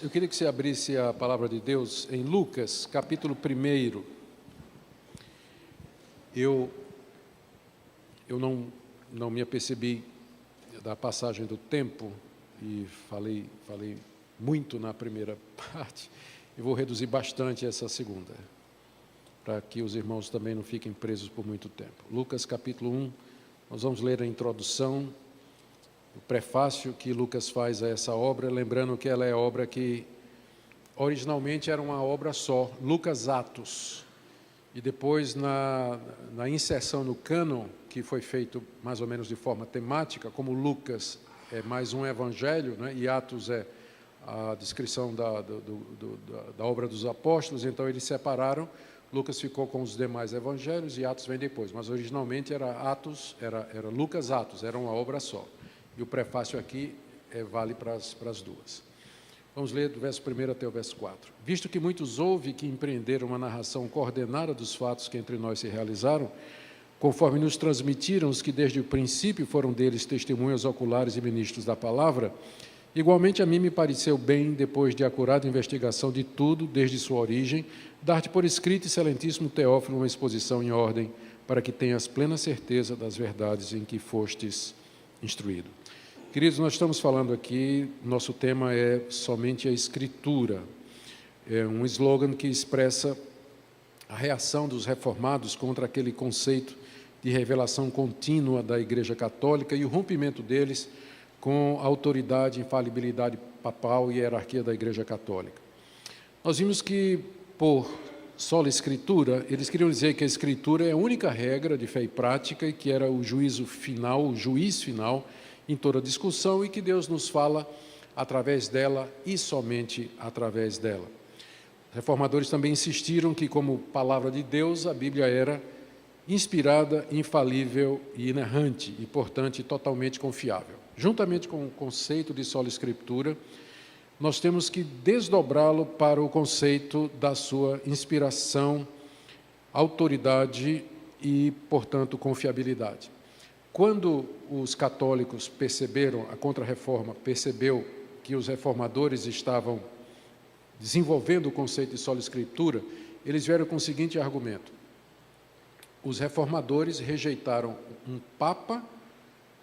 Eu queria que você abrisse a palavra de Deus em Lucas, capítulo 1. Eu não me apercebi da passagem do tempo e falei muito na primeira parte e vou reduzir bastante essa segunda, para que os irmãos também não fiquem presos por muito tempo. Lucas, capítulo 1, nós vamos ler a introdução, o prefácio que Lucas faz a essa obra, lembrando que ela é obra que originalmente era uma obra só, Lucas Atos, e depois na inserção no cânon, que foi feito mais ou menos de forma temática, como Lucas é mais um evangelho, né, e Atos é a descrição da obra dos apóstolos, então eles separaram, Lucas ficou com os demais evangelhos e Atos vem depois, mas originalmente era Lucas Atos, era uma obra só. E o prefácio aqui vale para as duas. Vamos ler do verso 1 até o verso 4. Visto que muitos houve que empreenderam uma narração coordenada dos fatos que entre nós se realizaram, conforme nos transmitiram os que desde o princípio foram deles testemunhas oculares e ministros da palavra, igualmente a mim me pareceu bem, depois de acurada investigação de tudo, desde sua origem, dar-te por escrito, excelentíssimo Teófilo, uma exposição em ordem, para que tenhas plena certeza das verdades em que fostes instruído. Queridos, nós estamos falando aqui, nosso tema é somente a Escritura. É um slogan que expressa a reação dos reformados contra aquele conceito de revelação contínua da Igreja Católica e o rompimento deles com a autoridade, infalibilidade papal e hierarquia da Igreja Católica. Nós vimos que, por sola Escritura, eles queriam dizer que a Escritura é a única regra de fé e prática e que era o juízo final, o juiz final em toda discussão e que Deus nos fala através dela e somente através dela. Os reformadores também insistiram que, como palavra de Deus, a Bíblia era inspirada, infalível e inerrante e, portanto, totalmente confiável. Juntamente com o conceito de sola Escritura, nós temos que desdobrá-lo para o conceito da sua inspiração, autoridade e, portanto, confiabilidade. Quando os católicos perceberam, a Contra-Reforma percebeu que os reformadores estavam desenvolvendo o conceito de sola Escritura, eles vieram com o seguinte argumento: os reformadores rejeitaram um papa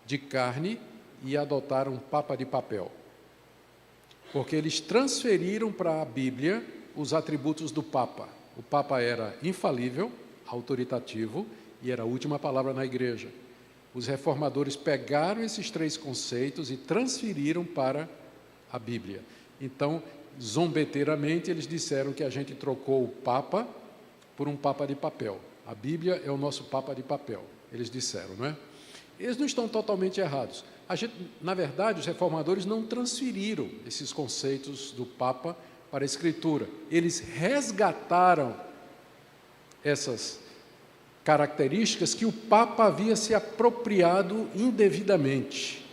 de carne e adotaram um papa de papel, porque eles transferiram para a Bíblia os atributos do papa. O papa era infalível, autoritativo e era a última palavra na igreja. Os reformadores pegaram esses três conceitos e transferiram para a Bíblia. Então, zombeteiramente, eles disseram que a gente trocou o Papa por um Papa de papel. A Bíblia é o nosso Papa de papel, eles disseram, não é? Eles não estão totalmente errados. Na verdade, os reformadores não transferiram esses conceitos do Papa para a Escritura. Eles resgataram essas características que o Papa havia se apropriado indevidamente,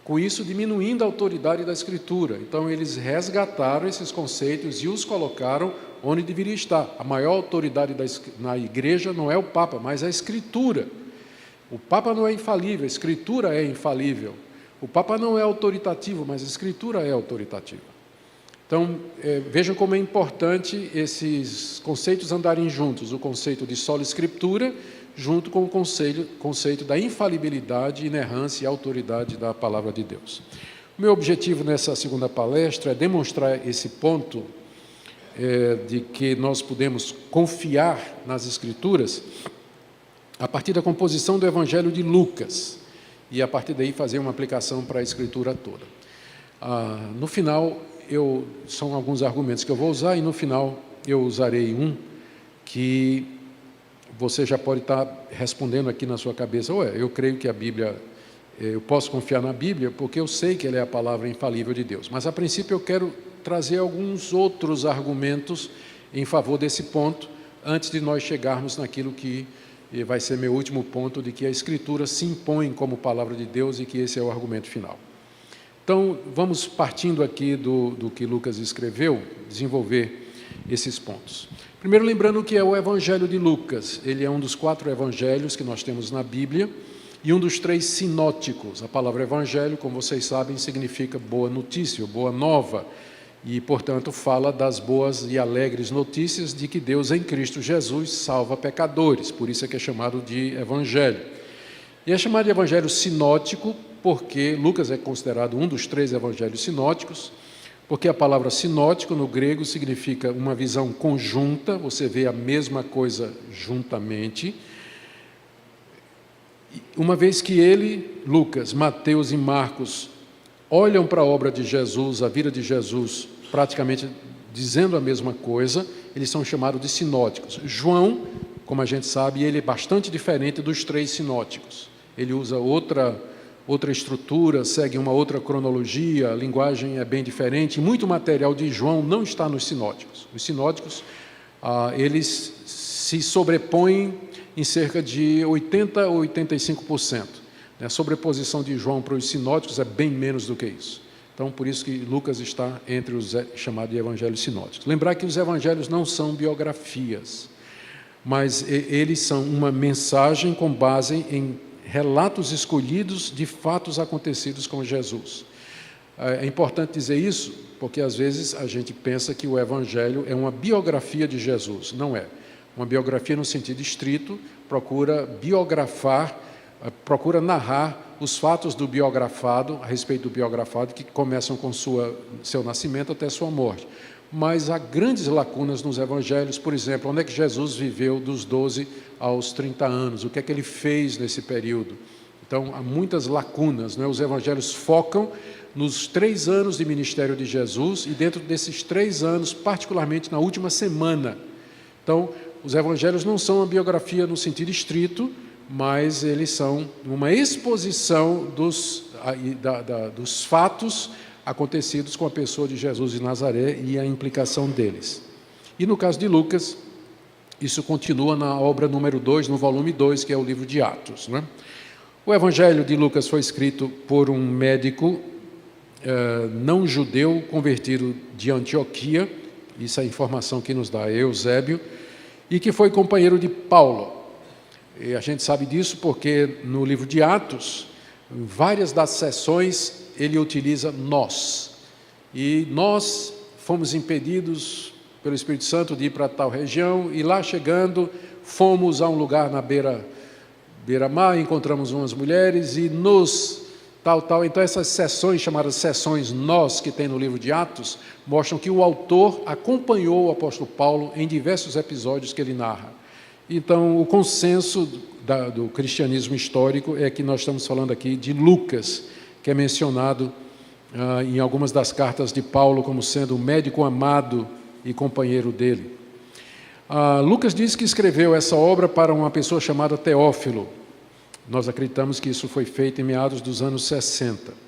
com isso diminuindo a autoridade da Escritura. Então, eles resgataram esses conceitos e os colocaram onde deveria estar. A maior autoridade na Igreja não é o Papa, mas a Escritura. O Papa não é infalível, a Escritura é infalível. O Papa não é autoritativo, mas a Escritura é autoritativa. Então, vejam como é importante esses conceitos andarem juntos, o conceito de sola Escritura, junto com o conceito da infalibilidade, inerrância e autoridade da palavra de Deus. O meu objetivo nessa segunda palestra é demonstrar esse ponto de que nós podemos confiar nas Escrituras a partir da composição do Evangelho de Lucas e, a partir daí, fazer uma aplicação para a Escritura toda. No final, são alguns argumentos que eu vou usar e no final eu usarei um que você já pode estar respondendo aqui na sua cabeça: eu creio que a Bíblia, eu posso confiar na Bíblia porque eu sei que ela é a palavra infalível de Deus. Mas a princípio eu quero trazer alguns outros argumentos em favor desse ponto, antes de nós chegarmos naquilo que vai ser meu último ponto, de que a Escritura se impõe como palavra de Deus e que esse é o argumento final. Então, vamos partindo aqui do que Lucas escreveu, desenvolver esses pontos. Primeiro, lembrando que é o Evangelho de Lucas. Ele é um dos 4 evangelhos que nós temos na Bíblia e um dos 3 sinóticos. A palavra evangelho, como vocês sabem, significa boa notícia, boa nova. e, portanto, fala das boas e alegres notícias de que Deus em Cristo Jesus salva pecadores, por isso é que é chamado de Evangelho. E é chamado de Evangelho sinótico porque Lucas é considerado um dos 3 evangelhos sinóticos, porque a palavra sinótico no grego significa uma visão conjunta, você vê a mesma coisa juntamente. Uma vez que ele, Lucas, Mateus e Marcos olham para a obra de Jesus, a vida de Jesus, praticamente dizendo a mesma coisa, eles são chamados de sinóticos. João, como a gente sabe, ele é bastante diferente dos 3 sinóticos. Ele usa outra estrutura, segue uma outra cronologia, a linguagem é bem diferente. Muito material de João não está nos sinóticos. Os sinóticos, eles se sobrepõem em cerca de 80% a 85%. A sobreposição de João para os sinóticos é bem menos do que isso. Então, por isso que Lucas está entre os chamados de evangelhos sinóticos. Lembrar que os evangelhos não são biografias, mas eles são uma mensagem com base em relatos escolhidos de fatos acontecidos com Jesus. É importante dizer isso, porque às vezes a gente pensa que o Evangelho é uma biografia de Jesus. Não é. Uma biografia no sentido estrito procura biografar, procura narrar os fatos do biografado, a respeito do biografado, que começam com seu nascimento até sua morte. Mas há grandes lacunas nos evangelhos, por exemplo, onde é que Jesus viveu dos 12 aos 30 anos, o que é que ele fez nesse período. Então, há muitas lacunas, né? Os evangelhos focam nos 3 anos de ministério de Jesus e dentro desses 3 anos, particularmente na última semana. Então, os evangelhos não são uma biografia no sentido estrito, mas eles são uma exposição dos fatos acontecidos com a pessoa de Jesus de Nazaré e a implicação deles. E no caso de Lucas, isso continua na obra número 2, no volume 2, que é o livro de Atos, né? O Evangelho de Lucas foi escrito por um médico não judeu convertido de Antioquia, isso é a informação que nos dá Eusébio, e que foi companheiro de Paulo. E a gente sabe disso porque no livro de Atos, em várias das sessões, ele utiliza nós. E nós fomos impedidos pelo Espírito Santo de ir para tal região, e lá chegando, fomos a um lugar na beira-mar, encontramos umas mulheres e tal. Então essas sessões, chamadas sessões nós, que tem no livro de Atos, mostram que o autor acompanhou o apóstolo Paulo em diversos episódios que ele narra. Então, o consenso do cristianismo histórico é que nós estamos falando aqui de Lucas, que é mencionado em algumas das cartas de Paulo como sendo o médico amado e companheiro dele. Lucas diz que escreveu essa obra para uma pessoa chamada Teófilo. Nós acreditamos que isso foi feito em meados dos anos 60.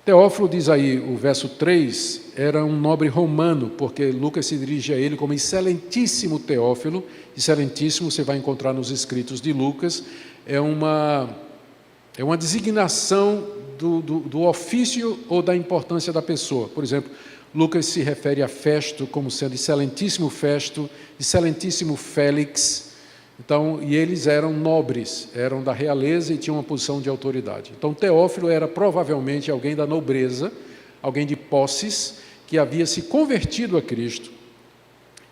Teófilo, diz aí o verso 3, era um nobre romano, porque Lucas se dirige a ele como excelentíssimo Teófilo. Excelentíssimo você vai encontrar nos escritos de Lucas, é uma designação do ofício ou da importância da pessoa. Por exemplo, Lucas se refere a Festo como sendo excelentíssimo Festo, excelentíssimo Félix. Então, e eles eram nobres, eram da realeza e tinham uma posição de autoridade. Então, Teófilo era provavelmente alguém da nobreza, alguém de posses, que havia se convertido a Cristo.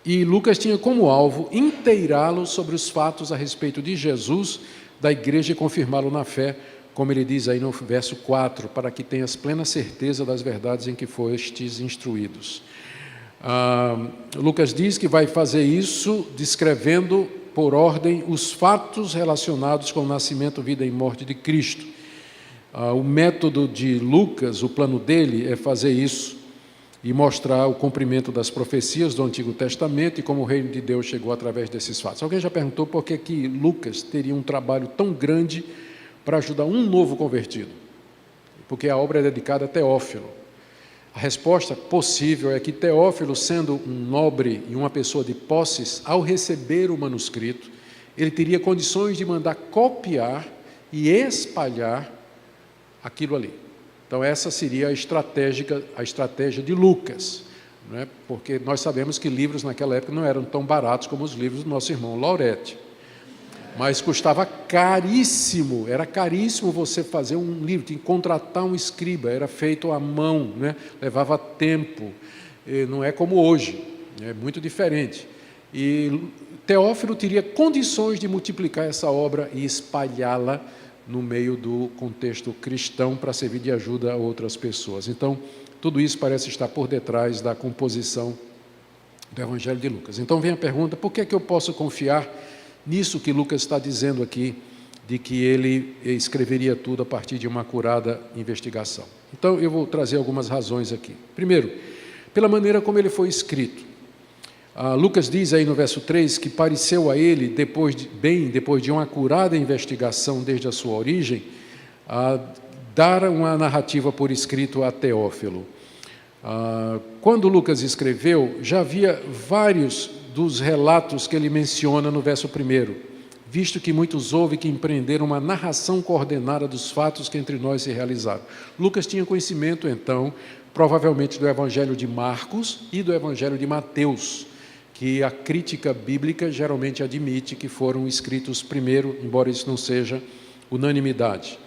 E Lucas tinha como alvo inteirá-lo sobre os fatos a respeito de Jesus, da igreja, e confirmá-lo na fé, como ele diz aí no verso 4, para que tenhas plena certeza das verdades em que fostes instruídos. Lucas diz que vai fazer isso descrevendo por ordem os fatos relacionados com o nascimento, vida e morte de Cristo. O método de Lucas, o plano dele é fazer isso e mostrar o cumprimento das profecias do Antigo Testamento e como o reino de Deus chegou através desses fatos. Alguém já perguntou por que Lucas teria um trabalho tão grande para ajudar um novo convertido? Porque a obra é dedicada a Teófilo. A resposta possível é que Teófilo, sendo um nobre e uma pessoa de posses, ao receber o manuscrito, ele teria condições de mandar copiar e espalhar aquilo ali. Então, essa seria a estratégia de Lucas, né? Porque nós sabemos que livros naquela época não eram tão baratos como os livros do nosso irmão Laurete. Mas custava caríssimo, era caríssimo você fazer um livro, tinha que contratar um escriba, era feito à mão, né? Levava tempo. não é como hoje, é muito diferente. E Teófilo teria condições de multiplicar essa obra e espalhá-la no meio do contexto cristão para servir de ajuda a outras pessoas. Então, tudo isso parece estar por detrás da composição do Evangelho de Lucas. Então vem a pergunta, por que é que eu posso confiar nisso que Lucas está dizendo aqui, de que ele escreveria tudo a partir de uma acurada investigação? Então eu vou trazer algumas razões aqui. Primeiro, pela maneira como ele foi escrito. Lucas diz aí no verso 3 que pareceu a ele, depois de uma acurada investigação desde a sua origem, dar uma narrativa por escrito a Teófilo. Quando Lucas escreveu, já havia vários dos relatos que ele menciona no verso 1, visto que muitos houve que empreenderam uma narração coordenada dos fatos que entre nós se realizaram. Lucas tinha conhecimento, então, provavelmente do Evangelho de Marcos e do Evangelho de Mateus, que a crítica bíblica geralmente admite que foram escritos primeiro, embora isso não seja unanimidade.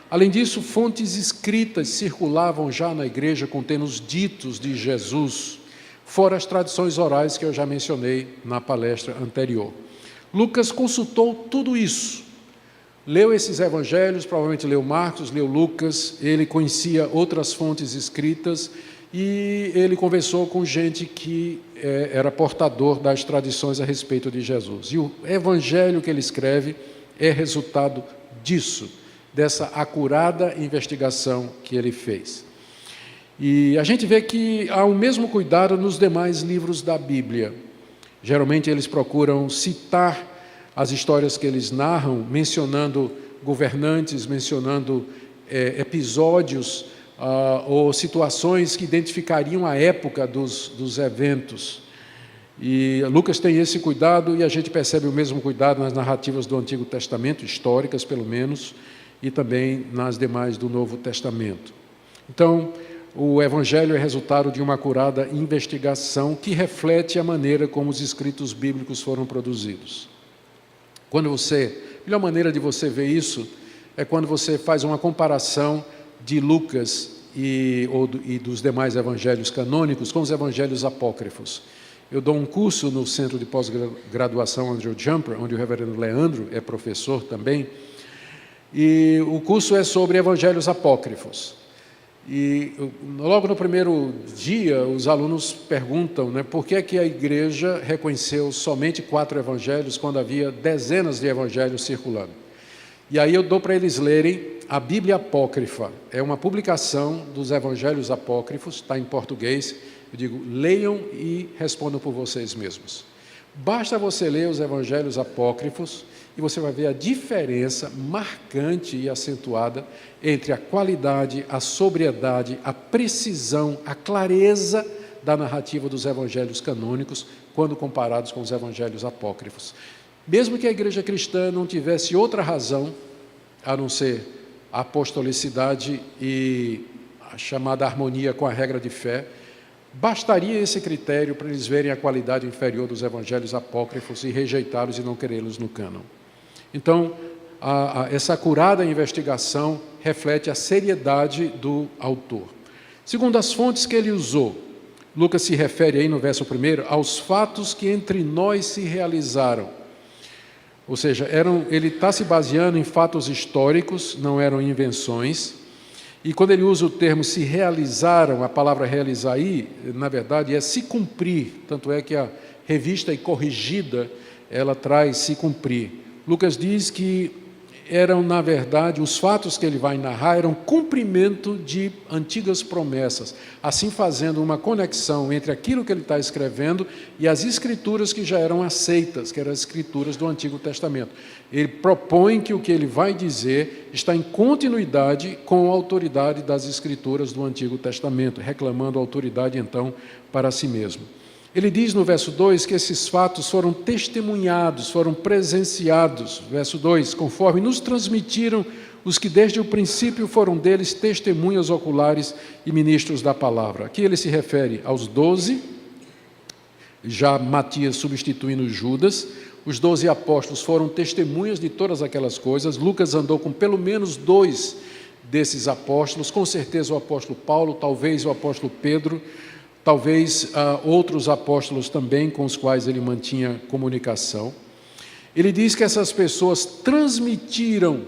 Além disso, fontes escritas circulavam já na igreja contendo os ditos de Jesus, fora as tradições orais que eu já mencionei na palestra anterior. Lucas consultou tudo isso, leu esses evangelhos, provavelmente leu Marcos, leu Lucas, ele conhecia outras fontes escritas e ele conversou com gente que era portador das tradições a respeito de Jesus. E o evangelho que ele escreve é resultado disso, dessa acurada investigação que ele fez. E a gente vê que há o mesmo cuidado nos demais livros da Bíblia. Geralmente eles procuram citar as histórias que eles narram, mencionando governantes, mencionando episódios ou situações que identificariam a época dos eventos. E Lucas tem esse cuidado e a gente percebe o mesmo cuidado nas narrativas do Antigo Testamento, históricas pelo menos, e também nas demais do Novo Testamento. Então, o Evangelho é resultado de uma acurada investigação que reflete a maneira como os escritos bíblicos foram produzidos. A melhor maneira de você ver isso é quando você faz uma comparação de Lucas e dos demais evangelhos canônicos com os evangelhos apócrifos. Eu dou um curso no Centro de Pós-Graduação Andrew Jumper, onde o reverendo Leandro é professor também, e o curso é sobre evangelhos apócrifos. E logo no primeiro dia, os alunos perguntam, por que é que a igreja reconheceu somente 4 evangelhos quando havia dezenas de evangelhos circulando. E aí eu dou para eles lerem a Bíblia Apócrifa. É uma publicação dos evangelhos apócrifos, está em português. Eu digo, leiam e respondam por vocês mesmos. Basta você ler os evangelhos apócrifos e você vai ver a diferença marcante e acentuada entre a qualidade, a sobriedade, a precisão, a clareza da narrativa dos evangelhos canônicos quando comparados com os evangelhos apócrifos. Mesmo que a igreja cristã não tivesse outra razão, a não ser a apostolicidade e a chamada harmonia com a regra de fé, bastaria esse critério para eles verem a qualidade inferior dos evangelhos apócrifos e rejeitá-los e não querê-los no cânon. Então, essa acurada investigação reflete a seriedade do autor. Segundo as fontes que ele usou, Lucas se refere aí no verso 1 aos fatos que entre nós se realizaram. Ou seja, ele está se baseando em fatos históricos, não eram invenções. E quando ele usa o termo se realizaram, a palavra realizar aí, na verdade, é se cumprir. Tanto é que a revista e corrigida, ela traz se cumprir. Lucas diz que eram, na verdade, os fatos que ele vai narrar eram cumprimento de antigas promessas, assim fazendo uma conexão entre aquilo que ele está escrevendo e as escrituras que já eram aceitas, que eram as escrituras do Antigo Testamento. Ele propõe que o que ele vai dizer está em continuidade com a autoridade das escrituras do Antigo Testamento, reclamando a autoridade, então, para si mesmo. Ele diz no verso 2 que esses fatos foram testemunhados, foram presenciados. Verso 2, conforme nos transmitiram os que desde o princípio foram deles testemunhas oculares e ministros da palavra. Aqui ele se refere aos 12, já Matias substituindo Judas. Os 12 apóstolos foram testemunhas de todas aquelas coisas. Lucas andou com pelo menos 2 desses apóstolos, com certeza o apóstolo Paulo, talvez o apóstolo Pedro, talvez outros apóstolos também com os quais ele mantinha comunicação. Ele diz que essas pessoas transmitiram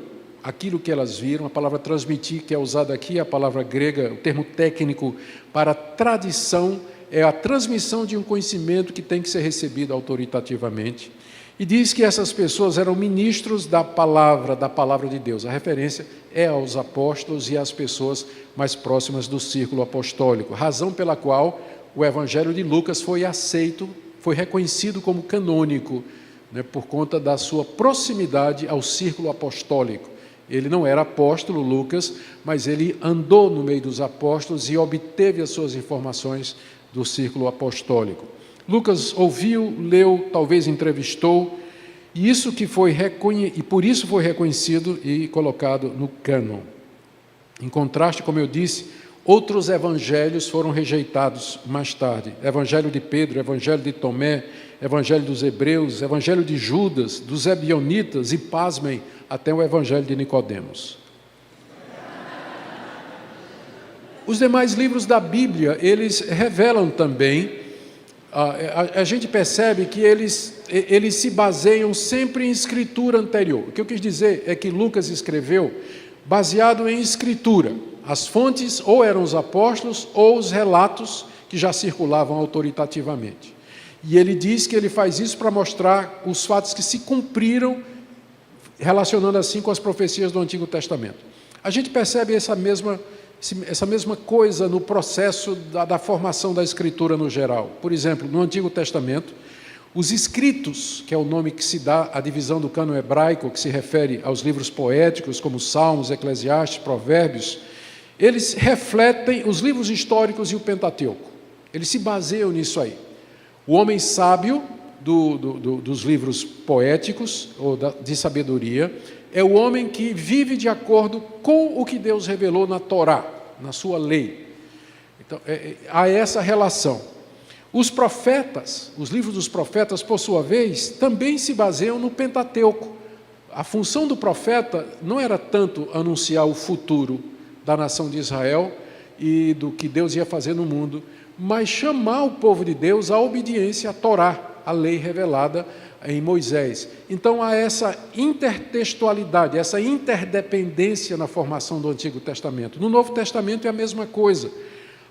aquilo que elas viram. A palavra transmitir, que é usada aqui, a palavra grega, o termo técnico para tradição, é a transmissão de um conhecimento que tem que ser recebido autoritativamente. E diz que essas pessoas eram ministros da palavra de Deus. A referência é aos apóstolos e às pessoas mais próximas do círculo apostólico, razão pela qual o Evangelho de Lucas foi aceito, foi reconhecido como canônico, né, por conta da sua proximidade ao círculo apostólico. Ele não era apóstolo, Lucas, mas ele andou no meio dos apóstolos e obteve as suas informações do círculo apostólico. Lucas ouviu, leu, talvez entrevistou, e por isso foi reconhecido e colocado no cânon. Em contraste, como eu disse, outros evangelhos foram rejeitados mais tarde. Evangelho de Pedro, Evangelho de Tomé, Evangelho dos Hebreus, Evangelho de Judas, dos Ebionitas e, pasmem, até o Evangelho de Nicodemos. Os demais livros da Bíblia, eles revelam também, a gente percebe que eles se baseiam sempre em escritura anterior. O que eu quis dizer é que Lucas escreveu baseado em escritura. As fontes ou eram os apóstolos ou os relatos que já circulavam autoritativamente. E ele diz que ele faz isso para mostrar os fatos que se cumpriram, relacionando assim com as profecias do Antigo Testamento. A gente percebe essa mesma coisa no processo da formação da Escritura no geral. Por exemplo, no Antigo Testamento, os escritos, que é o nome que se dá à divisão do cânon hebraico, que se refere aos livros poéticos, como Salmos, Eclesiastes, Provérbios, eles refletem os livros históricos e o Pentateuco. Eles se baseiam nisso aí. O homem sábio dos livros poéticos, ou de sabedoria, é o homem que vive de acordo com o que Deus revelou na Torá, na sua lei. Então, há essa relação. Os profetas, os livros dos profetas, por sua vez, também se baseiam no Pentateuco. A função do profeta não era tanto anunciar o futuro da nação de Israel e do que Deus ia fazer no mundo, mas chamar o povo de Deus à obediência à Torá, a lei revelada em Moisés. Então há essa intertextualidade, essa interdependência na formação do Antigo Testamento. No Novo Testamento é a mesma coisa.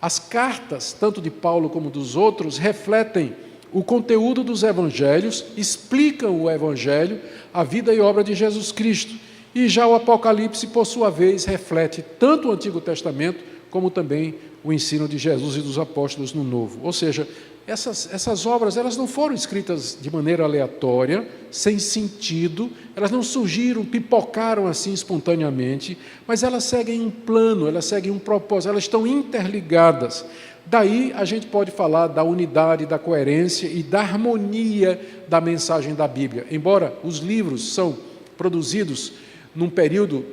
As cartas, tanto de Paulo como dos outros, refletem o conteúdo dos evangelhos, explicam o evangelho, a vida e obra de Jesus Cristo. E já o Apocalipse, por sua vez, reflete tanto o Antigo Testamento como também o ensino de Jesus e dos apóstolos no Novo. Ou seja, essas obras, elas não foram escritas de maneira aleatória, sem sentido, elas não surgiram, pipocaram assim espontaneamente, mas elas seguem um plano, elas seguem um propósito, elas estão interligadas. Daí a gente pode falar da unidade, da coerência e da harmonia da mensagem da Bíblia. Embora os livros são produzidos num período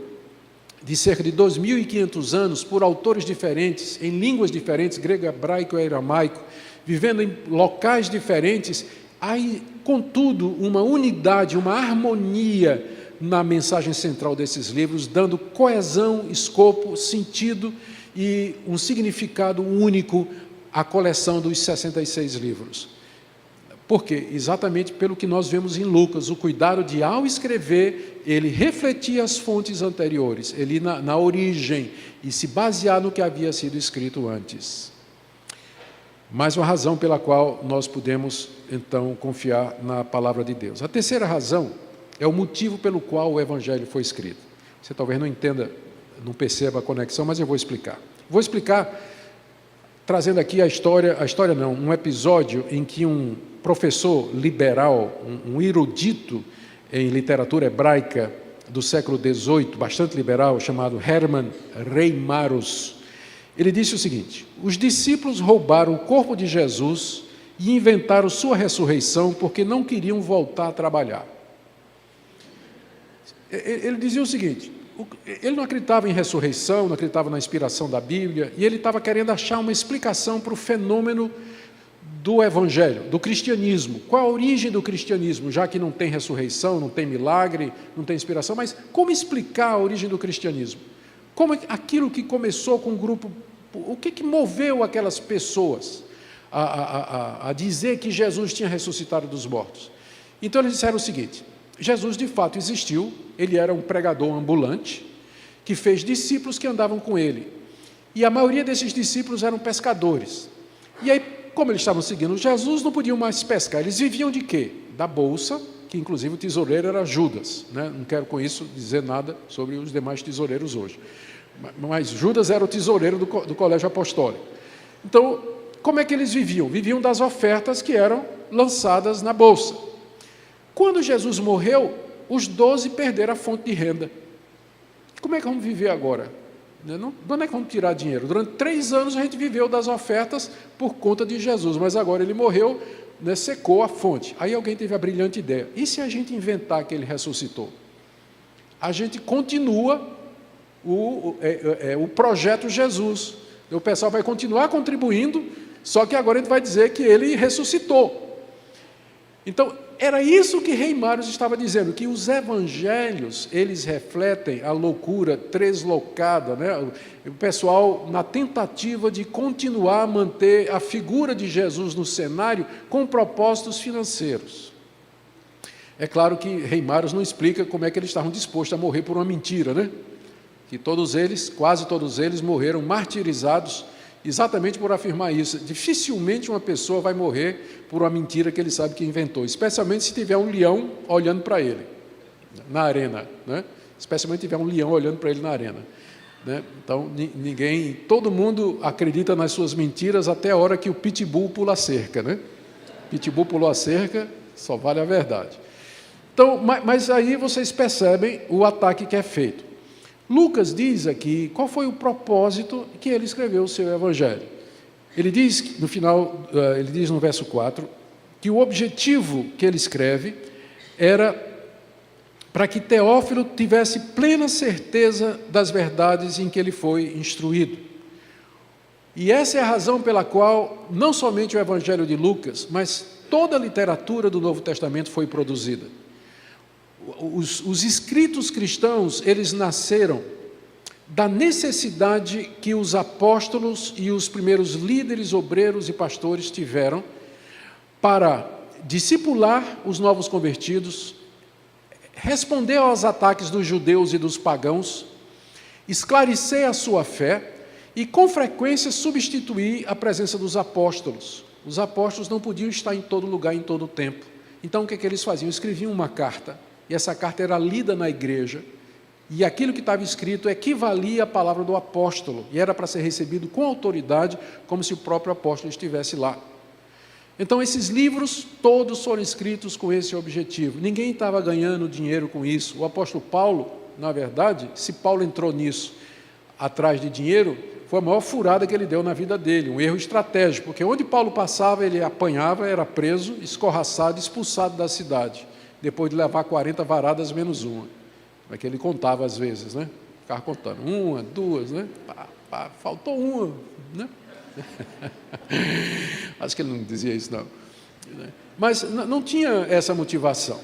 de cerca de 2.500 anos por autores diferentes, em línguas diferentes, grego, hebraico e aramaico, vivendo em locais diferentes, há, contudo, uma unidade, uma harmonia na mensagem central desses livros, dando coesão, escopo, sentido e um significado único à coleção dos 66 livros. Por quê? Exatamente pelo que nós vemos em Lucas, o cuidado de, ao escrever, ele refletir as fontes anteriores, ele na origem, e se basear no que havia sido escrito antes. Mais uma razão pela qual nós podemos, então, confiar na palavra de Deus. A terceira razão é o motivo pelo qual o Evangelho foi escrito. Você talvez não entenda, não perceba a conexão, mas eu vou explicar. Vou explicar trazendo aqui um episódio em que um professor liberal, um erudito em literatura hebraica do século XVIII, bastante liberal, chamado Hermann Reimarus, ele disse o seguinte: os discípulos roubaram o corpo de Jesus e inventaram sua ressurreição porque não queriam voltar a trabalhar. Ele dizia o seguinte: ele não acreditava em ressurreição, não acreditava na inspiração da Bíblia, e ele estava querendo achar uma explicação para o fenômeno do Evangelho, do cristianismo. Qual a origem do cristianismo, já que não tem ressurreição, não tem milagre, não tem inspiração, mas como explicar a origem do cristianismo? Como aquilo que começou com um grupo, o que moveu aquelas pessoas? a dizer que Jesus tinha ressuscitado dos mortos. Então eles disseram o seguinte: Jesus de fato existiu, ele era um pregador ambulante, que fez discípulos que andavam com ele. E a maioria desses discípulos eram pescadores. E aí, como eles estavam seguindo Jesus, não podiam mais pescar. Eles viviam de quê? Da bolsa, que inclusive o tesoureiro era Judas, né? Não quero com isso dizer nada sobre os demais tesoureiros hoje. Mas Judas era o tesoureiro do colégio apostólico. Então, como é que eles viviam? Viviam das ofertas que eram lançadas na bolsa. Quando Jesus morreu, os 12 perderam a fonte de renda. Como é que vamos viver agora? De onde é que vamos tirar dinheiro? Durante 3 anos a gente viveu das ofertas por conta de Jesus, mas agora ele morreu, né, secou a fonte. Aí alguém teve a brilhante ideia: e se a gente inventar que ele ressuscitou? A gente continua o projeto Jesus. O pessoal vai continuar contribuindo, só que agora a gente vai dizer que ele ressuscitou. Então, era isso que Rei Mários estava dizendo, que os evangelhos, eles refletem a loucura translocada, né? O pessoal, na tentativa de continuar a manter a figura de Jesus no cenário com propósitos financeiros. É claro que Rei Mários não explica como é que eles estavam dispostos a morrer por uma mentira, né? Que todos eles, quase todos eles, morreram martirizados exatamente por afirmar isso. Dificilmente uma pessoa vai morrer por uma mentira que ele sabe que inventou, especialmente se tiver um leão olhando para ele na arena, né? Especialmente se tiver um leão olhando para ele na arena, né? Então, todo mundo acredita nas suas mentiras até a hora que o pitbull pula a cerca, né? Pitbull pulou a cerca, só vale a verdade. Então, mas aí vocês percebem o ataque que é feito. Lucas diz aqui qual foi o propósito que ele escreveu o seu evangelho. Ele diz no final, ele diz no verso 4, que o objetivo que ele escreve era para que Teófilo tivesse plena certeza das verdades em que ele foi instruído. E essa é a razão pela qual não somente o evangelho de Lucas, mas toda a literatura do Novo Testamento foi produzida. Os escritos cristãos, eles nasceram da necessidade que os apóstolos e os primeiros líderes, obreiros e pastores tiveram para discipular os novos convertidos, responder aos ataques dos judeus e dos pagãos, esclarecer a sua fé e, com frequência, substituir a presença dos apóstolos. Os apóstolos não podiam estar em todo lugar, em todo tempo. Então, o que eles faziam? Escreviam uma carta, e essa carta era lida na igreja, e aquilo que estava escrito equivalia à palavra do apóstolo, e era para ser recebido com autoridade, como se o próprio apóstolo estivesse lá. Então, esses livros todos foram escritos com esse objetivo. Ninguém estava ganhando dinheiro com isso. O apóstolo Paulo, na verdade, se Paulo entrou nisso atrás de dinheiro, foi a maior furada que ele deu na vida dele, um erro estratégico, porque onde Paulo passava, ele apanhava, era preso, escorraçado, expulsado da cidade, depois de levar 40 varadas menos uma. É que ele contava às vezes, né? Ficava contando, 1, 2, né? Faltou uma, né? Acho que ele não dizia isso, não. Mas não tinha essa motivação.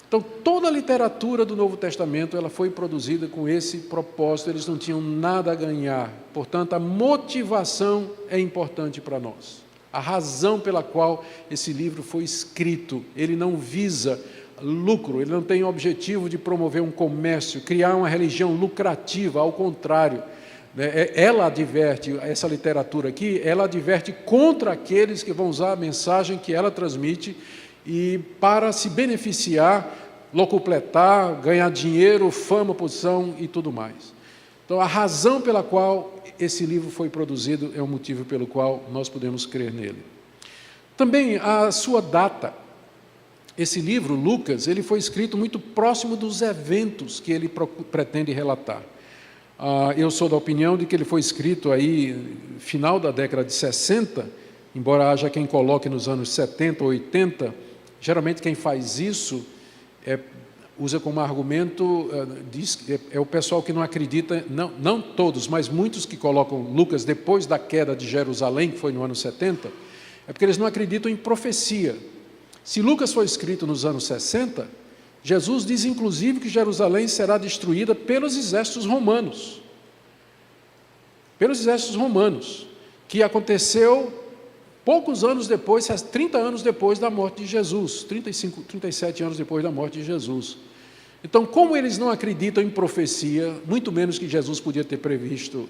Então, toda a literatura do Novo Testamento, ela foi produzida com esse propósito, eles não tinham nada a ganhar. Portanto, a motivação é importante para nós. A razão pela qual esse livro foi escrito, ele não visa lucro, ele não tem o objetivo de promover um comércio, criar uma religião lucrativa, ao contrário. Ela adverte, essa literatura aqui, ela adverte contra aqueles que vão usar a mensagem que ela transmite e para se beneficiar, locupletar, ganhar dinheiro, fama, posição e tudo mais. Então, a razão pela qual esse livro foi produzido é o motivo pelo qual nós podemos crer nele. Também a sua data. Esse livro, Lucas, ele foi escrito muito próximo dos eventos que ele pretende relatar. Eu sou da opinião de que ele foi escrito aí final da década de 60, embora haja quem coloque nos anos 70 ou 80, geralmente quem faz isso usa como argumento, é o pessoal que não acredita, não todos, mas muitos que colocam Lucas depois da queda de Jerusalém, que foi no ano 70, é porque eles não acreditam em profecia. Se Lucas foi escrito nos anos 60, Jesus diz inclusive que Jerusalém será destruída pelos exércitos romanos. Pelos exércitos romanos, que aconteceu poucos anos depois, 30 anos depois da morte de Jesus, 35, 37 anos depois da morte de Jesus. Então, como eles não acreditam em profecia, muito menos que Jesus podia ter previsto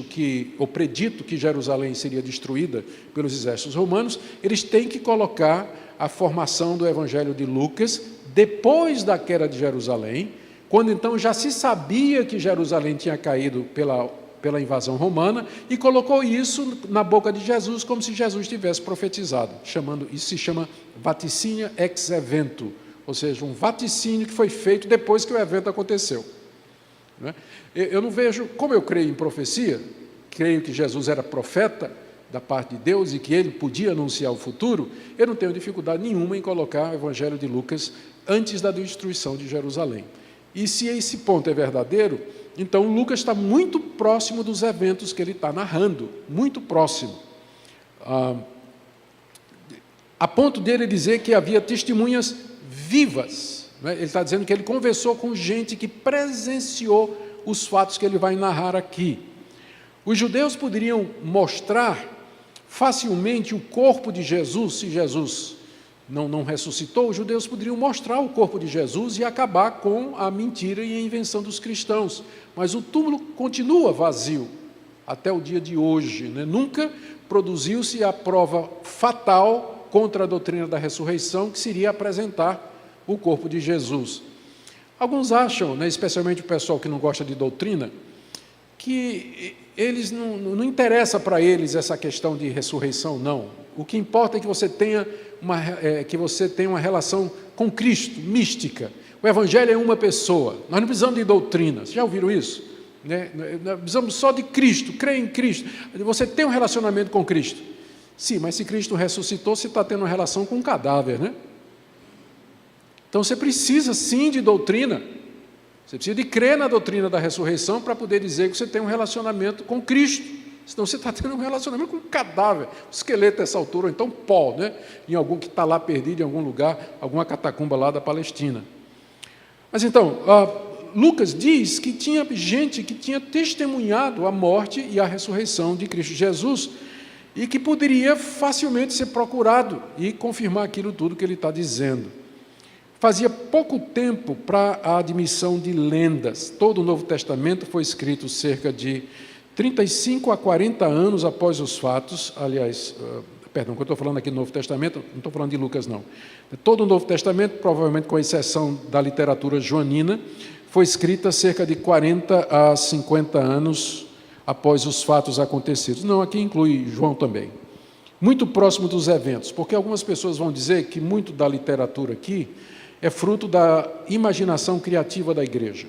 que, ou predito que Jerusalém seria destruída pelos exércitos romanos, eles têm que colocar a formação do Evangelho de Lucas depois da queda de Jerusalém, quando então já se sabia que Jerusalém tinha caído pela invasão romana, e colocou isso na boca de Jesus, como se Jesus tivesse profetizado, isso se chama vaticínio ex evento, ou seja, um vaticínio que foi feito depois que o evento aconteceu. Eu não vejo, como eu creio em profecia, creio que Jesus era profeta da parte de Deus e que ele podia anunciar o futuro, eu não tenho dificuldade nenhuma em colocar o Evangelho de Lucas antes da destruição de Jerusalém. E se esse ponto é verdadeiro, então Lucas está muito próximo dos eventos que ele está narrando, muito próximo. A ponto dele dizer que havia testemunhas vivas. Ele está dizendo que ele conversou com gente que presenciou os fatos que ele vai narrar aqui. Os judeus poderiam mostrar facilmente o corpo de Jesus, se Jesus não ressuscitou, os judeus poderiam mostrar o corpo de Jesus e acabar com a mentira e a invenção dos cristãos. Mas o túmulo continua vazio até o dia de hoje. Nunca produziu-se a prova fatal contra a doutrina da ressurreição, que seria apresentar o corpo de Jesus. Alguns acham, especialmente o pessoal que não gosta de doutrina, que eles não interessa para eles essa questão de ressurreição, não. O que importa é que você tenha uma relação com Cristo, mística. O Evangelho é uma pessoa, nós não precisamos de doutrina. Vocês já ouviram isso? Nós precisamos só de Cristo, crer em Cristo. Você tem um relacionamento com Cristo. Sim, mas se Cristo ressuscitou, você está tendo uma relação com um cadáver, né? Então você precisa sim de doutrina. Você precisa de crer na doutrina da ressurreição para poder dizer que você tem um relacionamento com Cristo. Senão você está tendo um relacionamento com um cadáver, um esqueleto dessa altura, ou então pó, em algum que está lá perdido em algum lugar, alguma catacumba lá da Palestina. Mas então, Lucas diz que tinha gente que tinha testemunhado a morte e a ressurreição de Cristo Jesus e que poderia facilmente ser procurado e confirmar aquilo tudo que ele está dizendo. Fazia pouco tempo para a admissão de lendas. Todo o Novo Testamento foi escrito cerca de 35 a 40 anos após os fatos. Aliás, quando eu estou falando aqui do Novo Testamento, não estou falando de Lucas, não. Todo o Novo Testamento, provavelmente com exceção da literatura joanina, foi escrita cerca de 40 a 50 anos após os fatos acontecidos. Não, aqui inclui João também. Muito próximo dos eventos, porque algumas pessoas vão dizer que muito da literatura aqui é fruto da imaginação criativa da igreja,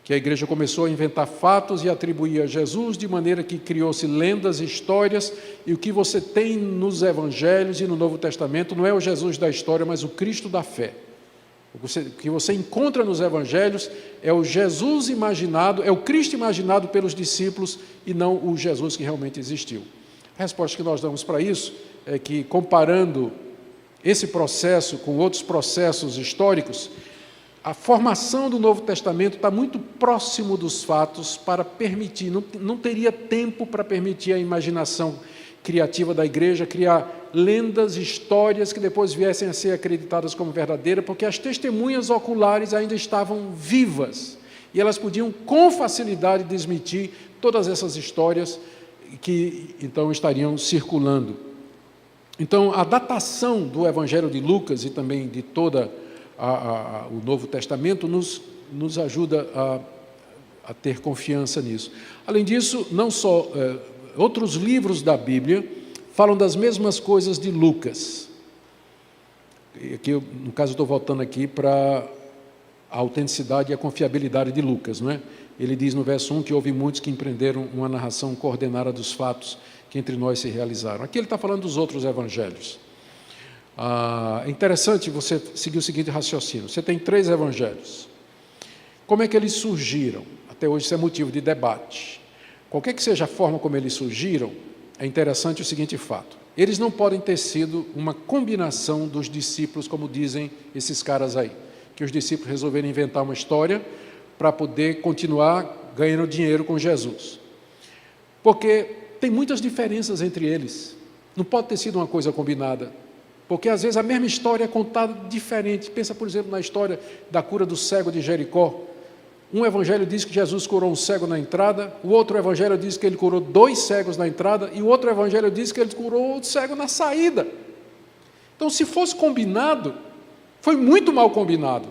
que a igreja começou a inventar fatos e atribuir a Jesus, de maneira que criou-se lendas, histórias, e o que você tem nos evangelhos e no Novo Testamento não é o Jesus da história, mas o Cristo da fé. O que você encontra nos evangelhos é o Jesus imaginado, é o Cristo imaginado pelos discípulos e não o Jesus que realmente existiu. A resposta que nós damos para isso é que, comparando esse processo com outros processos históricos, a formação do Novo Testamento está muito próximo dos fatos para permitir, não teria tempo para permitir a imaginação criativa da igreja criar lendas, histórias que depois viessem a ser acreditadas como verdadeiras, porque as testemunhas oculares ainda estavam vivas e elas podiam com facilidade desmentir todas essas histórias que então estariam circulando. Então, a datação do Evangelho de Lucas e também de todo o Novo Testamento nos ajuda a ter confiança nisso. Além disso, não só outros livros da Bíblia falam das mesmas coisas de Lucas. Aqui, no caso, estou voltando aqui para a autenticidade e a confiabilidade de Lucas, não é? Ele diz no verso 1 que houve muitos que empreenderam uma narração coordenada dos fatos que entre nós se realizaram. Aqui ele está falando dos outros evangelhos. É interessante você seguir o seguinte raciocínio. Você tem 3 evangelhos. Como é que eles surgiram? Até hoje isso é motivo de debate. Qualquer que seja a forma como eles surgiram, é interessante o seguinte fato. Eles não podem ter sido uma combinação dos discípulos, como dizem esses caras aí, que os discípulos resolveram inventar uma história para poder continuar ganhando dinheiro com Jesus. Porque tem muitas diferenças entre eles. Não pode ter sido uma coisa combinada. Porque às vezes a mesma história é contada diferente. Pensa, por exemplo, na história da cura do cego de Jericó. Um evangelho diz que Jesus curou um cego na entrada, o outro evangelho diz que ele curou 2 cegos na entrada, e o outro evangelho diz que ele curou o cego na saída. Então, se fosse combinado, foi muito mal combinado.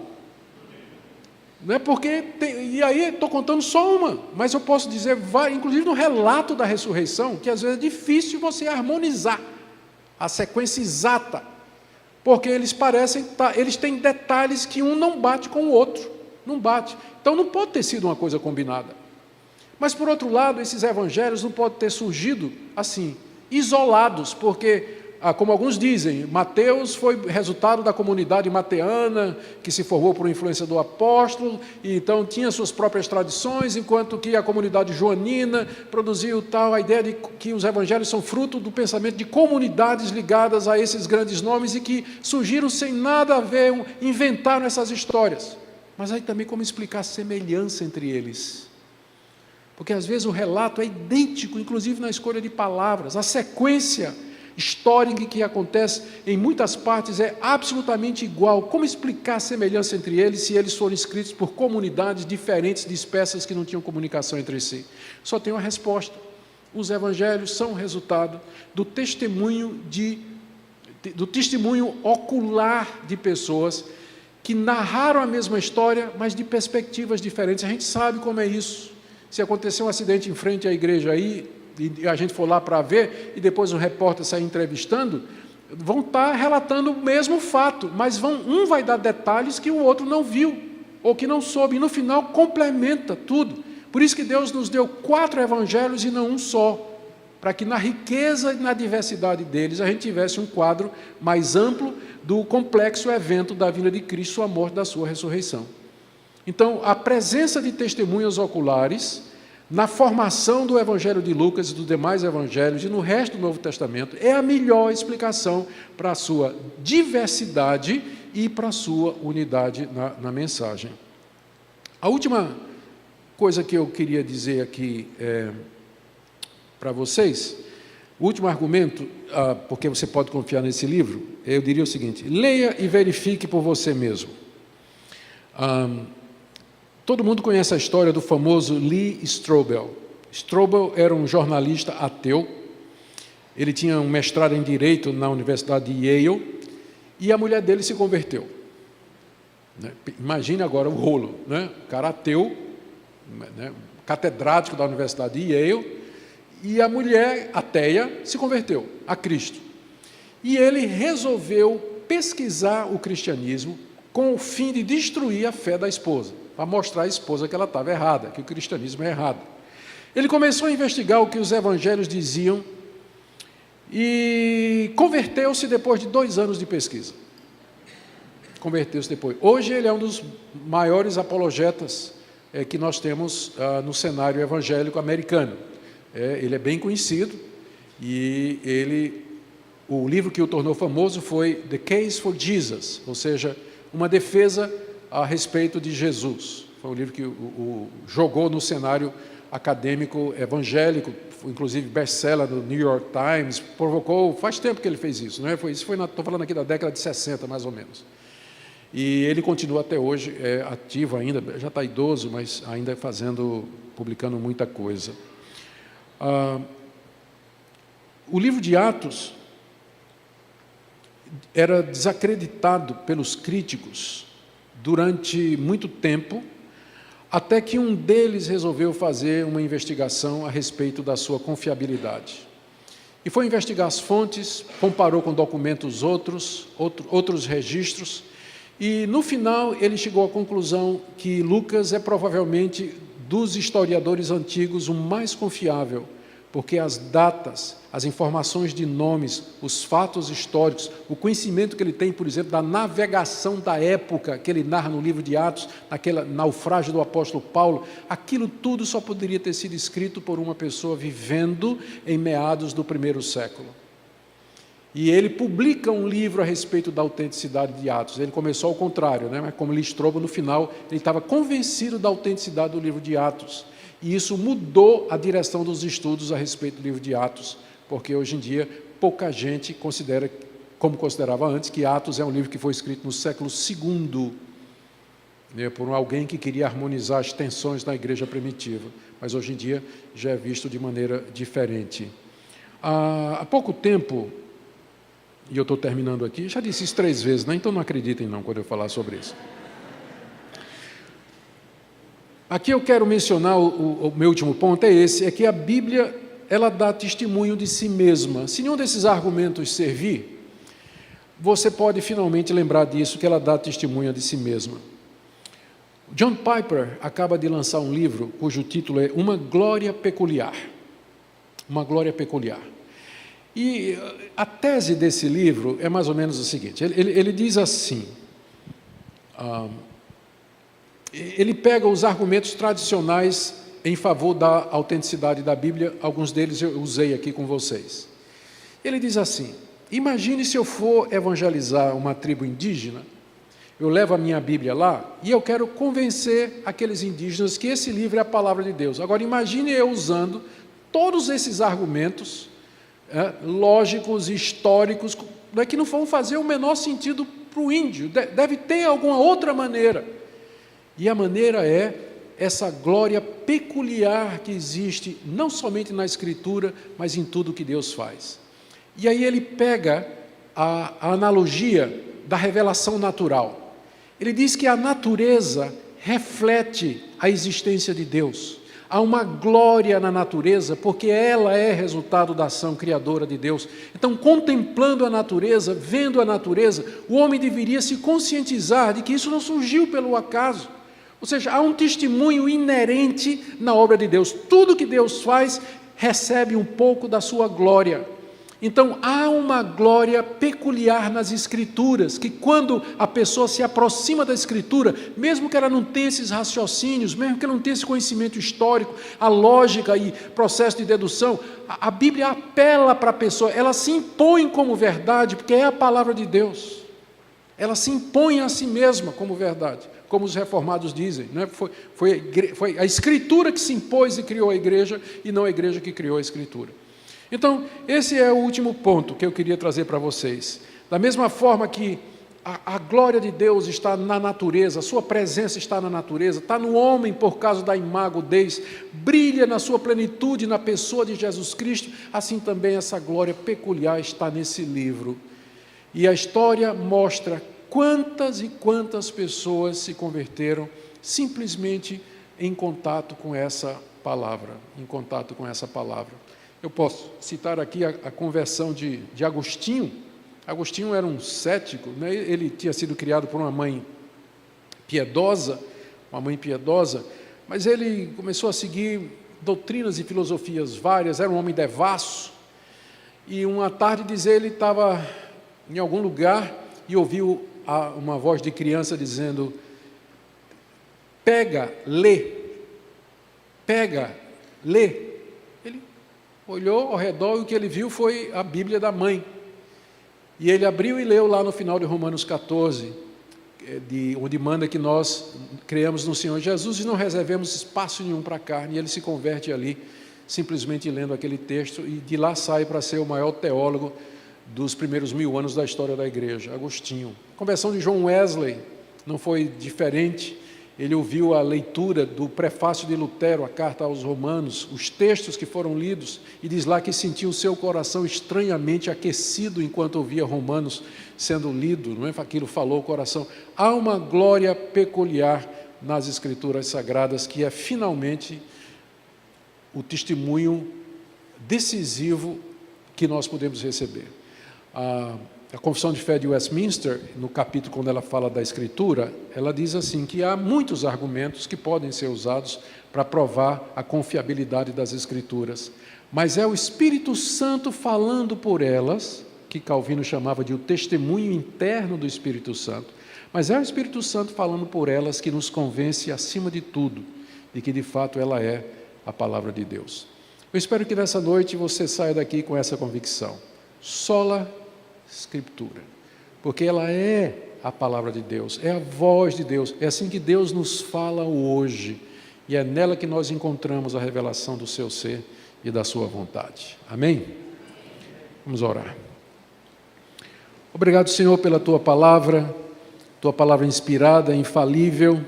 Não é porque e aí estou contando só uma, mas eu posso dizer, inclusive no relato da ressurreição, que às vezes é difícil você harmonizar a sequência exata, porque eles eles têm detalhes que um não bate com o outro, não bate. Então não pode ter sido uma coisa combinada. Mas por outro lado, esses evangelhos não podem ter surgido assim, isolados, porque como alguns dizem, Mateus foi resultado da comunidade mateana, que se formou por influência do apóstolo, e então tinha suas próprias tradições, enquanto que a comunidade joanina produziu a ideia de que os evangelhos são fruto do pensamento de comunidades ligadas a esses grandes nomes e que surgiram sem nada a ver, inventaram essas histórias. Mas aí também como explicar a semelhança entre eles? Porque às vezes o relato é idêntico, inclusive na escolha de palavras, a sequência histórica que acontece em muitas partes é absolutamente igual. Como explicar a semelhança entre eles se eles foram escritos por comunidades diferentes, dispersas, que não tinham comunicação entre si? Só tem uma resposta. Os evangelhos são resultado do testemunho ocular de pessoas que narraram a mesma história, mas de perspectivas diferentes. A gente sabe como é isso. Se acontecer um acidente em frente à igreja aí, e a gente for lá para ver, e depois um repórter sair entrevistando, vão estar relatando o mesmo fato, mas um vai dar detalhes que o outro não viu, ou que não soube, e no final complementa tudo. Por isso que Deus nos deu 4 evangelhos e não um só, para que na riqueza e na diversidade deles a gente tivesse um quadro mais amplo do complexo evento da vinda de Cristo, sua morte, da sua ressurreição. Então, a presença de testemunhas oculares na formação do Evangelho de Lucas e dos demais evangelhos e no resto do Novo Testamento é a melhor explicação para a sua diversidade e para a sua unidade na mensagem. A última coisa que eu queria dizer aqui para vocês, o último argumento, porque você pode confiar nesse livro, eu diria o seguinte: leia e verifique por você mesmo. Todo mundo conhece a história do famoso Lee Strobel. Strobel era um jornalista ateu, ele tinha um mestrado em Direito na Universidade de Yale, e a mulher dele se converteu. Imagine agora o rolo, né? O cara ateu, né? Catedrático da Universidade de Yale, e a mulher ateia se converteu a Cristo. E ele resolveu pesquisar o cristianismo com o fim de destruir a fé da esposa, para mostrar à esposa que ela estava errada, que o cristianismo é errado. Ele começou a investigar o que os evangelhos diziam e converteu-se depois de 2 anos de pesquisa. Converteu-se depois. Hoje ele é um dos maiores apologetas que nós temos no cenário evangélico americano. Ele é bem conhecido e o livro que o tornou famoso foi The Case for Jesus, ou seja, uma defesa a respeito de Jesus. Foi um livro que o jogou no cenário acadêmico evangélico, foi, inclusive best-seller no New York Times, faz tempo que ele fez isso, não é? Estou falando aqui da década de 60, mais ou menos. E ele continua até hoje, ativo ainda, já está idoso, mas ainda publicando muita coisa. O livro de Atos era desacreditado pelos críticos durante muito tempo, até que um deles resolveu fazer uma investigação a respeito da sua confiabilidade. E foi investigar as fontes, comparou com documentos outros registros, e no final ele chegou à conclusão que Lucas é provavelmente, dos historiadores antigos, o mais confiável, porque as datas, as informações de nomes, os fatos históricos, o conhecimento que ele tem, por exemplo, da navegação da época que ele narra no livro de Atos, naquele naufrágio do apóstolo Paulo, aquilo tudo só poderia ter sido escrito por uma pessoa vivendo em meados do 1º século. E ele publica um livro a respeito da autenticidade de Atos. Ele começou ao contrário, né? Mas como Lee Strobel, no final, ele estava convencido da autenticidade do livro de Atos. E isso mudou a direção dos estudos a respeito do livro de Atos, porque hoje em dia pouca gente considera, como considerava antes, que Atos é um livro que foi escrito no século II, né, por alguém que queria harmonizar as tensões da igreja primitiva. Mas hoje em dia já é visto de maneira diferente. Há pouco tempo, e eu estou terminando aqui, já disse isso 3 vezes, né? Então não acreditem não quando eu falar sobre isso. Aqui eu quero mencionar, o meu último ponto é esse, é que a Bíblia, ela dá testemunho de si mesma. Se nenhum desses argumentos servir, você pode finalmente lembrar disso, que ela dá testemunho de si mesma. John Piper acaba de lançar um livro cujo título é Uma Glória Peculiar. Uma Glória Peculiar. E a tese desse livro é mais ou menos o seguinte, ele diz assim, ele pega os argumentos tradicionais em favor da autenticidade da Bíblia, alguns deles eu usei aqui com vocês. Ele diz assim, imagine se eu for evangelizar uma tribo indígena, eu levo a minha Bíblia lá e eu quero convencer aqueles indígenas que esse livro é a palavra de Deus. Agora imagine eu usando todos esses argumentos lógicos, históricos, que não vão fazer o menor sentido para o índio, deve ter alguma outra maneira. E a maneira é essa glória peculiar que existe, não somente na Escritura, mas em tudo que Deus faz. E aí ele pega a analogia da revelação natural. Ele diz que a natureza reflete a existência de Deus. Há uma glória na natureza, porque ela é resultado da ação criadora de Deus. Então, contemplando a natureza, vendo a natureza, o homem deveria se conscientizar de que isso não surgiu pelo acaso. Ou seja, há um testemunho inerente na obra de Deus. Tudo que Deus faz recebe um pouco da sua glória. Então, há uma glória peculiar nas Escrituras, que quando a pessoa se aproxima da Escritura, mesmo que ela não tenha esses raciocínios, mesmo que ela não tenha esse conhecimento histórico, a lógica e processo de dedução, a Bíblia apela para a pessoa, ela se impõe como verdade, porque é a palavra de Deus. Ela se impõe a si mesma como verdade, como os reformados dizem, né? Foi a Escritura que se impôs e criou a igreja, e não a igreja que criou a Escritura. Então, esse é o último ponto que eu queria trazer para vocês. Da mesma forma que a glória de Deus está na natureza, a sua presença está na natureza, está no homem por causa da imago Deus, brilha na sua plenitude na pessoa de Jesus Cristo, assim também essa glória peculiar está nesse livro. E a história mostra quantas e quantas pessoas se converteram simplesmente em contato com essa palavra, Eu posso citar aqui a conversão de Agostinho. Agostinho era um cético, né? Ele tinha sido criado por uma mãe piedosa, mas ele começou a seguir doutrinas e filosofias várias, era um homem devasso, e uma tarde, diz ele, estava em algum lugar e ouviu uma voz de criança dizendo, pega, lê. Ele olhou ao redor e o que ele viu foi a Bíblia da mãe. E ele abriu e leu lá no final de Romanos 14, onde manda que nós creamos no Senhor Jesus e não reservemos espaço nenhum para a carne. E ele se converte ali, simplesmente lendo aquele texto, e de lá sai para ser o maior teólogo dos primeiros 1000 anos da história da igreja, Agostinho. A conversão de John Wesley não foi diferente. Ele ouviu a leitura do prefácio de Lutero, a carta aos Romanos, os textos que foram lidos, e diz lá que sentiu o seu coração estranhamente aquecido enquanto ouvia Romanos sendo lido, não é? Aquilo falou o coração. Há uma glória peculiar nas Escrituras Sagradas, que é finalmente o testemunho decisivo que nós podemos receber. A Confissão de Fé de Westminster, no capítulo quando ela fala da Escritura, ela diz assim, que há muitos argumentos que podem ser usados para provar a confiabilidade das Escrituras, mas é o Espírito Santo falando por elas, que Calvino chamava de o testemunho interno do Espírito Santo, mas é o Espírito Santo falando por elas que nos convence, acima de tudo, de que de fato ela é a palavra de Deus. Eu espero que nessa noite você saia daqui com essa convicção. Sola Escritura, porque ela é a palavra de Deus, é a voz de Deus, é assim que Deus nos fala hoje, e é nela que nós encontramos a revelação do seu ser e da sua vontade. Amém? Vamos orar. Obrigado, Senhor, pela tua palavra inspirada, infalível.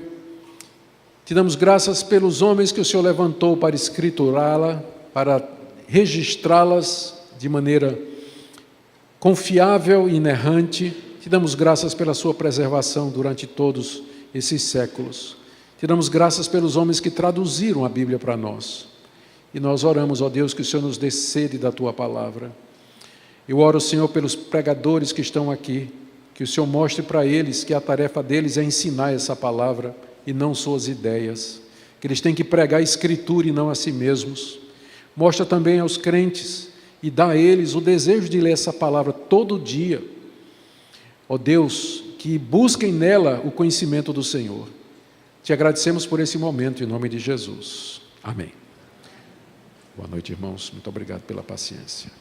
Te damos graças pelos homens que o Senhor levantou para escriturá-la, para registrá-las de maneira confiável e inerrante. Te damos graças pela sua preservação durante todos esses séculos. Te damos graças pelos homens que traduziram a Bíblia para nós. E nós oramos, ó Deus, que o Senhor nos dê sede da tua palavra. Eu oro, Senhor, pelos pregadores que estão aqui, que o Senhor mostre para eles que a tarefa deles é ensinar essa palavra e não suas ideias, que eles têm que pregar a Escritura e não a si mesmos. Mostra também aos crentes e dá a eles o desejo de ler essa palavra todo dia. Ó Deus, que busquem nela o conhecimento do Senhor. Te agradecemos por esse momento, em nome de Jesus. Amém. Boa noite, irmãos. Muito obrigado pela paciência.